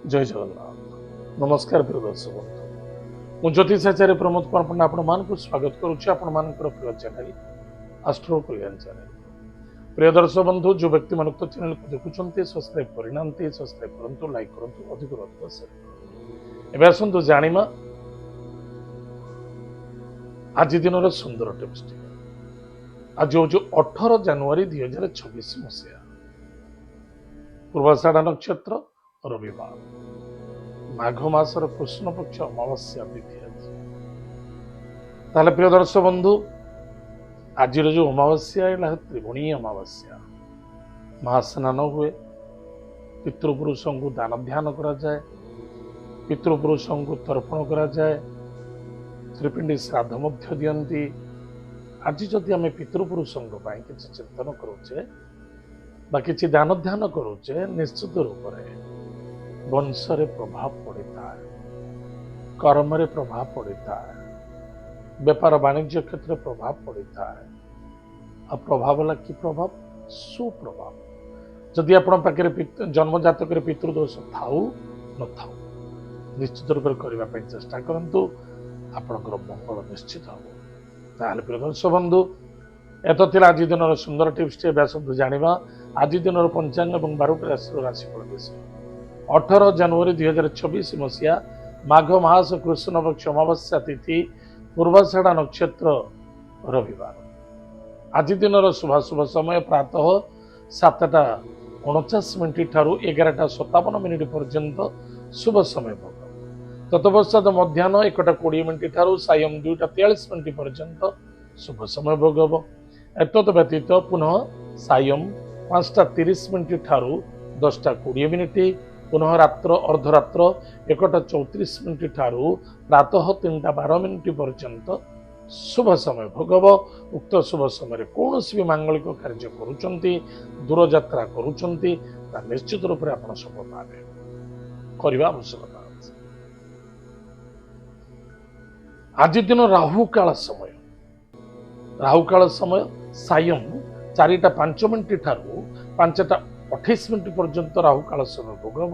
जय जगन्नाथ नमस्कार प्रिय दर्शक बंधु मु ज्योतिषाचार्य प्रमोद कुमार पंडा आपण मानक स्वागत करुच्ची आपण मानकर प्रिय चैनल एस्ट्रो कल्याण चैनल। प्रिय दर्शक बंधु जो व्यक्ति मान चैनल को देखुंत सब्सक्राइब करना सब्सक्राइब करूँ लाइक करूँ अधिक अधिक शेयर एवं आसतु जानिमा आज दिन सुंदर टिप्स आज हूँ 18 जानुआरी 2026 मसीहा पूर्वाषाढ़ नक्षत्र रविवार माघ मासर कृष्ण पक्ष अमावास्या तिथि ताले प्रिय दर्शक बंधु आज जो अमावास्या है त्रिभुणी अमावास्या महास्नान हुए पितृपुरुषों को दान ध्यान करा जाए पितृपुरुषों को तर्पण करा जाए त्रिपिंडी श्राद्ध मध्य दियंती। आज जदि आम पितृपुरुषों किसी चिंतन करुचे बा किसी दान ध्यान करुचे निश्चित रूप से वंश प्रभाव पड़ता है कर्म प्रभाव पड़ता है व्यापार वाणिज्य क्षेत्र में प्रभाव पड़ता है आ प्रभाव है कि प्रभाव सुप्रभाव जदि आपण पाखे जन्म जातक पितृदोष थाऊ न थाऊ निश्चित रूप से करने चेष्टा करूँ आपणकर मंगल निश्चित हम ताल प्रिय दर्शक बंधु एत आज दिन सुंदर टिप्स टे जाना आज दिन पंचांग और 12 राशि राशिफल विषय 18 जनवरी 2026 मसीहा माघ मास कृष्ण पक्ष अमावास्या तिथि पूर्वाषाढ़ नक्षत्र रविवार आज दिन शुभाशुभ समय प्रातः 7:49 ठारू 11:57 पर्यंत शुभ समय भोग तत्पश्चात मध्याह्न 1:20 ठारू सायं 2:43 पर्यंत शुभ समय भोग हम एतद व्यतीत पुनः सायं 5:30 ठारू 10:20 पुनः रात्र अर्धरात्र 1:34 ठारू प्रातः 3:12 पर्यंत शुभ समय भोगव। उक्त शुभ समय कौन भी मांगलिक कार्य करुचंती दूर यात्रा करुचंती निश्चित रूप से आप सफल पावे करवा आवश्यकता अछि। आज दिन राहुकाल समय सायं 4:05 ठारू 5:28 पर्यंत राहुकाल समय भोग हम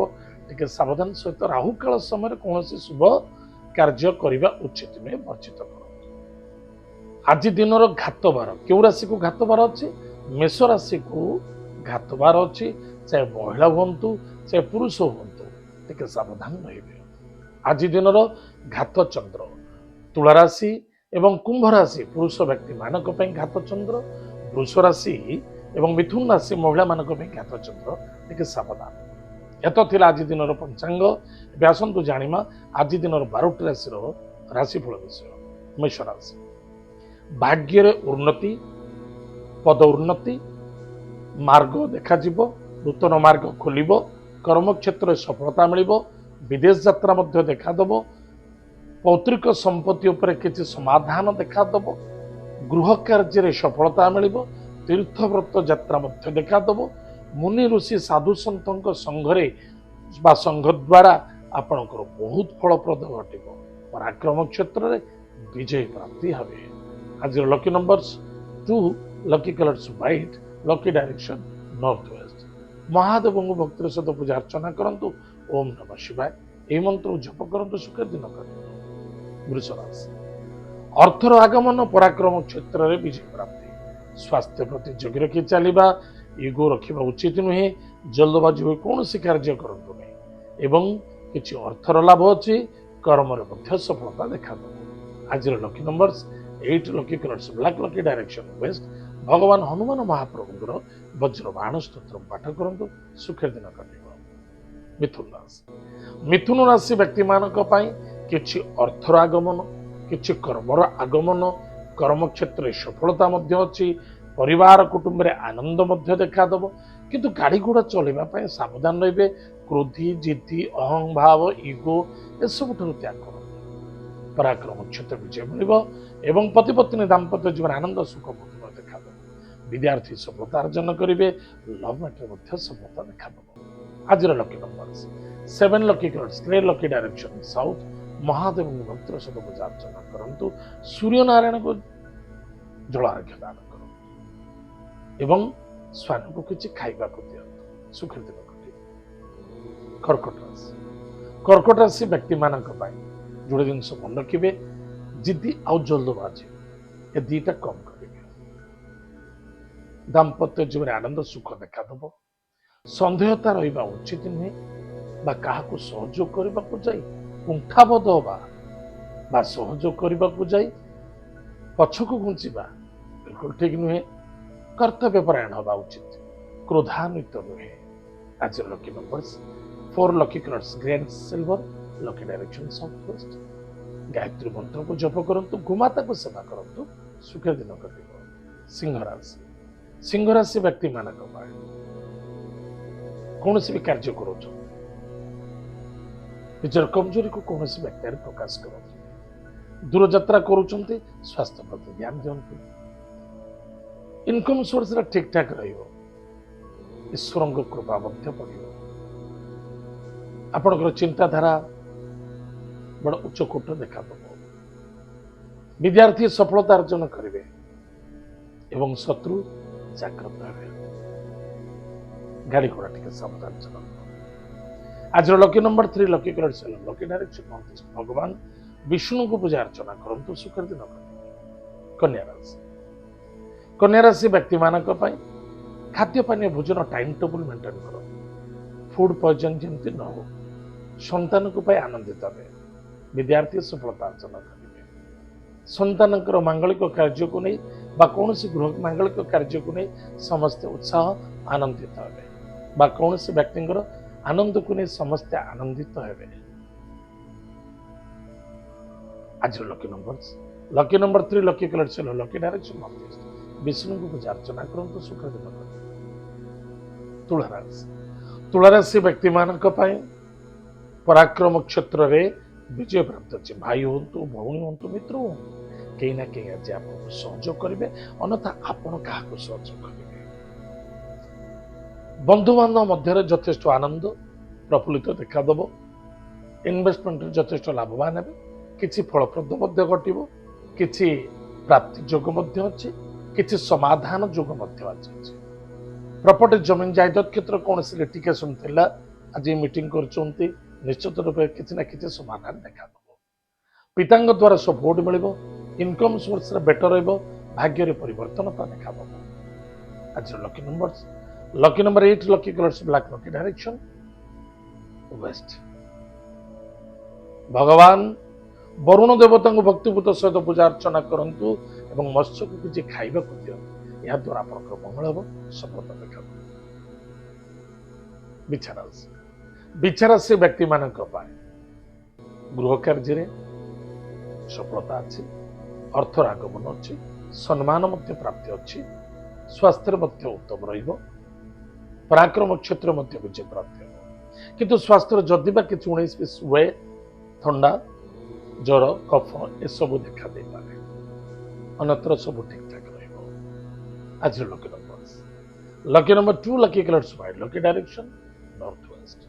टे सावधान सहित राहुकाल समय कौन शुभ कार्य करने उचित नुहे वर्जित कर। आज दिन घात बार क्यों राशि को घात बार अच्छी मेष राशि को घात बार अच्छी चाहे महिला हूँ चाहे पुरुष हूँ टे सावधान रे। आज दिन घात चंद्र तुला राशि एवं कुंभ राशि पुरुष व्यक्ति मानक घात चंद्र वृष राशि एवं मिथुन राशि महिला मानक घात चंद्र टे सावधान एत आज दिन पंचांग आसतु जाना आज दिन 12 राशि राशिफल विषय मेष राशि भाग्य उन्नति पद उन्नति मार्ग देखा नूतन मार्ग खोल कर्म क्षेत्र सफलता मिल विदेश यात्रा देखादब पौतृक संपत्ति उपर किसी समाधान देखादब गृह कार्य सफलता मिल तीर्थव्रत यात्रा देखादब मुनि ऋषि साधु सन्त संघरे बा संघ द्वारा आपणकर बहुत फलप्रद घट पराक्रम क्षेत्र में विजय प्राप्ति हे। आज lucky numbers 2 lucky colours white lucky direction north west. Mahadev को भक्तिर सहित पूजा अर्चना करंतु ओम नमः शिवाय यह मंत्र जप करंतु सुखर दिन कर। वृष राशि अर्थर आगमन पराक्रम क्षेत्र में विजय प्राप्ति स्वास्थ्य प्रति जगि रखी चलवा इगो रखा उचित नुहे जल्दबाजी हुए कौन कार्य करूँ एवं किसी अर्थर लाभ अच्छी कर्म सफलता देखा। आज lucky numbers 8 lucky colours black lucky direction waste. भगवान हनुमान महाप्रभुଙ୍କର वज्रबाण स्तोत्र पाठ करंतु सुखर दिन कटिब। मिथुन राशि मिथुन राशि व्यक्ति मानक पई किछि अर्थर आगमन किछि कर्मर आगमन कर्म क्षेत्र सफलता मध्य अछि परिवार कुटुंब रे आनंद मध्य देखादब किंतु गाड़ी घोड़ा चलैबा पई सावधान रहिबे क्रोधी जिद्दी अहं भाव इगो ए सब त्याग कर पराक्रम क्षेत्र विजय मिल एवं पति पत्नी दाम्पत्य जीवन आनंद सुख मधुर देखा विद्यार्थी सफलता अर्जन करेंगे लव मैटर सफलता देखा। आज lucky number 7 lucky colours grey lucky direction south. Mahadev भक्तर सहित पूजा अर्चना करंतु सूर्य नारायण को जलार्घ्य दान कर एवं स्वान को किसी खाइबा को दियंतु सुखर दिन कटे। कर्कट राशि कर्कट राशि व्यक्ति मान जोड़े जिन मन रखिए जिद्दी आउ जल्दबाजी ए दीटा कम करेंगे। दाम्पत्य जीवन आनंद सुख देखादेव। सन्देहता रहा उचित नुहे क्या सहयोग करने को जाई कुंठाबोध हवा सहयोग करने को जाई पछक घुंचवा बिल्कुल ठीक नुहे। कर्तव्यपरायण हवा उचित क्रोधान्वित नुहे। आज lucky numbers 4 lucky colours grey and silver lucky direction south west. Gayatri मंत्र को जप करंतु गोमाता को सेवा करंतु सुखर दिन कटिब। सिंह राशि व्यक्ति मानक कौन भी कार्य करो निजर कमजोरी को कौन व्यक्ति प्रकाश कर दूर यात्रा करुँच स्वास्थ्य प्रति ध्यान दिंतु। इनकम सोर्स ठीक ठाक ईश्वर कृपा पड़ो। आपणकर चिंताधारा बड़ उच्चकोट देखा विद्यार्थी सफलता अर्जन करेंगे एवं शत्रु जागृत हे। गाड़ी घोड़ा टे सावधान चलते। आज lucky number 3 lucky colour lucky direction भगवान विष्णु को पूजा अर्चना करंतु सुखर दिन कन्या राशि व्यक्ति मानक खाद्य पानी भोजन टाइम टेबल मेंटेन करो। फूड पॉइजन जमती न हो। संतान को आनंदित हे। विद्यार्थी सफलता अर्जन करेंगे। संतान मांगलिक कार्य को नहीं कौन गृह मांगलिक कार्य को नहीं समस्ते उत्साह आनंदित हे। कौन व्यक्ति आनंद को नहीं समस्ते आनंदित हे। आज lucky number 3 lucky colour lucky direction Vishnu को पूजा अर्चना करंतु सुख दिन। तुला राशि व्यक्ति मानक पराक्रम क्षेत्र में विजय प्राप्त अच्छे। भाई हूँ भौणी हूँ मित्र हूँ कहीं ना कहीं आज आप सहयोग करेंगे अन्यथा आपण क्या सहयोग करेंगे। बंधु बांधव मध्य यथेष्ट आनंद प्रफुल्लित देखादेव। इन्वेस्टमेंट यथेष्ट लाभवान हे। किसी फलप्रद घटव किसी प्राप्ति जोग अच्छे किसी समाधान जोग अच्छे। प्रॉपर्टी जमीन जायदाद क्षेत्र कौन लिटिगेशन थिला आज मीटिंग कर निश्चित रूप से किसी ना किसी समाधान देखा पिता द्वारा सपोर्ट मिल इनकम सोर्स बेटर रहा भाग्य परिवर्तन देखा। आज lucky number 8 lucky colours black lucky direction waste. भगवान वरुण देवता को भक्तिपूत सहित पूजा अर्चना करंतु एवं मत्स्य को किसी खाइबा को दियो या द्वारा आपनकर मंगल हो सफलता देखा। बिछारा से व्यक्ति मानक गृह कार्य सफलता अच्छी अर्थर आगमन अच्छी सम्मान प्राप्ति अच्छी स्वास्थ्य उत्तम रहिबो। पराक्रम क्षेत्र विजय प्राप्ति हो किंतु स्वास्थ्य जदि कि 19-20 हुए थंडा ज्वर कफ ए सब देखा दे पारे अन्यत्र सब ठीक ठाक रहिबो। आज lucky number 2 lucky colours white lucky direction north west.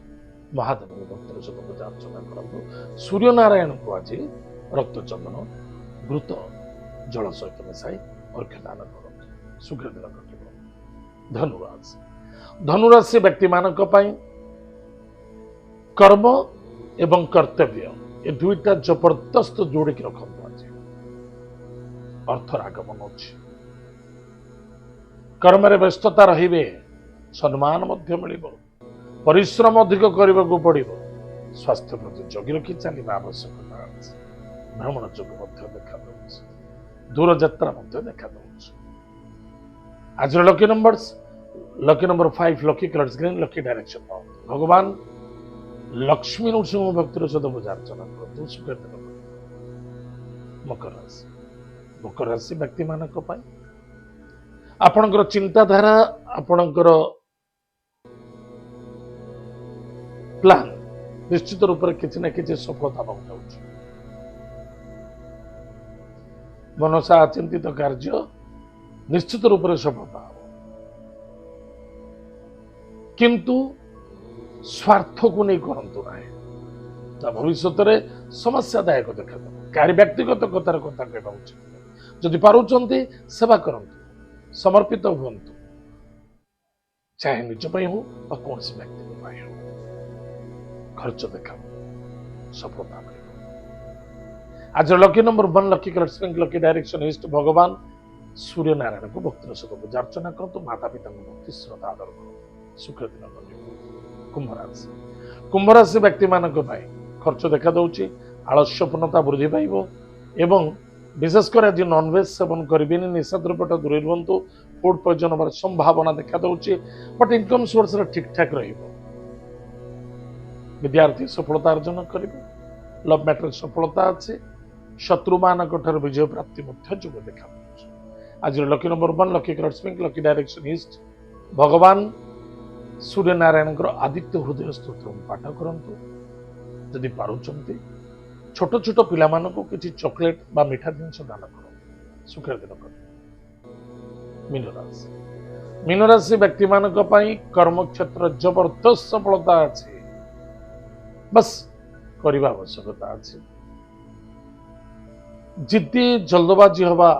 Mahadev भक्त सहित पूजा अर्चना करंतु। सूर्य नारायण को आज रक्त चंदन घृत जल सहित मिसाई अर्घ्यदान करंतु सुखर दिन कटिब। धनुराशि व्यक्ति मानक कर्म एवं कर्तव्य ये दुईटा जबरदस्त जोड़ी रखु। आज अर्थर आगमन अच्छी कर्म व्यस्तता रहिबे सम्मान मिल परिश्रम अधिक करने को पड़ो। स्वास्थ्य प्रति जगि रखी चलने आवश्यकता अच्छे। भ्रमण जोग देखा दूर यात्रा देखा। आज lucky number 5 lucky colours green lucky direction भगवान लक्ष्मी नृसिंह भक्तिर सहित पूजा अर्चना करते सुखर दिन। मकर राशि व्यक्ति मानक आपणकर चिंताधारा आपणकर प्लान निश्चित रूप से किसी न किसी सफलता पाऊँ। मनसा आचिंतित कार्य निश्चित रूप से सफलता हो किंतु स्वार्थ को नहीं करंतु ना भविष्य में समस्यादायक देखा कार्य व्यक्तिगत कथार कथा कहवा उचित। जदि पारुचंती सेवा करंतु समर्पित हुंतु चाहे निज हो कौन व्यक्ति हो। खर्च देखा सफलता मिल। आज lucky number 1 lucky colours pink lucky direction east भगवान सूर्य नारायण को भक्तिर सहित पूजा अर्चना करतु माता पिता भक्ति श्रद्धा आदर कर सुख दिन कुंभ राशि कुंभ राशि व्यक्ति मान खर्च देखा दौची आलस्यपूर्णता वृद्धि पाइब एवं विशेषकर आज नॉनवेज सेवन करें निशा द्रव्यटा दूरे रुहतु फूड पॉइजन होबार संभावना देखा दौची बट इनकम सोर्स ठीक ठाक विद्यार्थी सफलता अर्जन करेंगे लव मैटर सफलता अच्छे शत्रु मान विजय प्राप्ति जोग देखा आज lucky number 1 lucky colours pink lucky direction east भगवान सूर्य नारायण आदित्य हृदय स्तोत्र पाठ करंतु जदि पारुचंती छोट छोट पिला मानको किछि चॉकलेट बा मीठा जिनिस दान करो सुखर दिन कर। मीन राशि व्यक्ति मानक पई कर्म क्षेत्र जबरदस्त सफलता अछि बस करबा आवश्यकता अछि जिद्दी जल्दबाजी हवा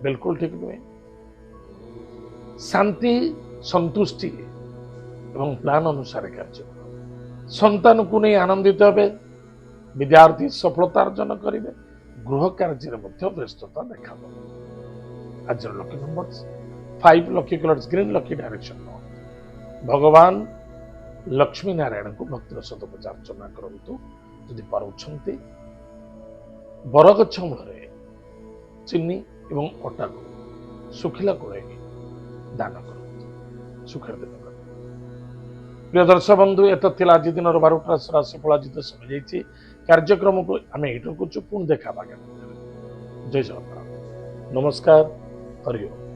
बिल्कुल ठीक नुहे शांति संतुष्टि एवं प्लान अनुसार कार्य संतान को नहीं आनंदित हे विद्यार्थी सफलता अर्जन करेंगे गृह कार्य व्यस्तता देखा आज lucky number 5 lucky colours green lucky direction भगवान लक्ष्मी नारायण को भक्तिर सहित पूजा अर्चना करंतु यदि पारुछंती बरगछ मूल चीनी एवं अटा को सुखिला कोड़े दान कर सुखर दिन कर। प्रिय दर्शक बंधु एत आज दिन 12टा राशिफल आज तो समय जाइए कार्यक्रम को आम ये पुणी देखा जय जगन्नाथ नमस्कार हरि ओम।